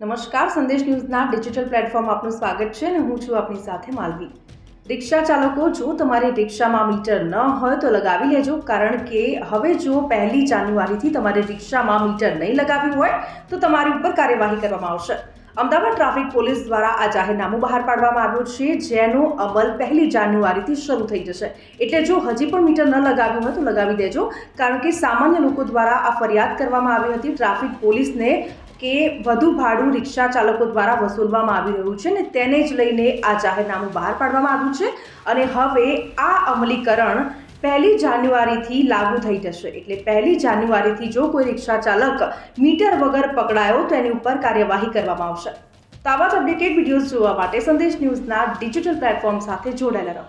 નમસ્કાર, સંદેશ ન્યૂઝના digital platform આપનું સ્વાગત છે અને હું છું આપની સાથે માલવી। રિક્ષા ચાલકો, જો તમારી રિક્ષામાં મીટર ન હોય તો લગાવી લેજો, કારણ કે હવે જો 1 જાન્યુઆરીથી તમારી રિક્ષામાં મીટર નહીં લગાવ્યું હોય તો તમારી ઉપર કાર્યવાહી કરવામાં આવશે। અમદાવાદ ટ્રાફિક પોલીસ દ્વારા આ જાહેરનામું બહાર પાડવામાં આવ્યું છે, જેનો અમલ 1 જાન્યુઆરીથી શરૂ થઈ જશે। એટલે જો હજી પણ મીટર ન લગાવ્યું હોય તો લગાવી દેજો, કારણ કે સામાન્ય લોકો દ્વારા આ ફરિયાદ કરવામાં આવી હતી ટ્રાફિક પોલીસને કે વધુ ભાડું રિક્ષા ચાલકો દ્વારા વસૂલવામાં આવી રહ્યું છે ને તેને જ લઈને આ જાહેરનામું બહાર પાડવામાં આવ્યું છે અને હવે આ અમલીકરણ 1 જાન્યુઆરીથી લાગુ થઈ જશે। એટલે 1 જાન્યુઆરીથી જો કોઈ રિક્ષા ચાલક મીટર વગર પકડાયો તો એની ઉપર કાર્યવાહી કરવામાં આવશે। તો આવા જ અપડેટેડ વિડીયોઝ જોવા માટે સંદેશ ન્યૂઝના ડિજિટલ પ્લેટફોર્મ સાથે જોડાયેલા રહો।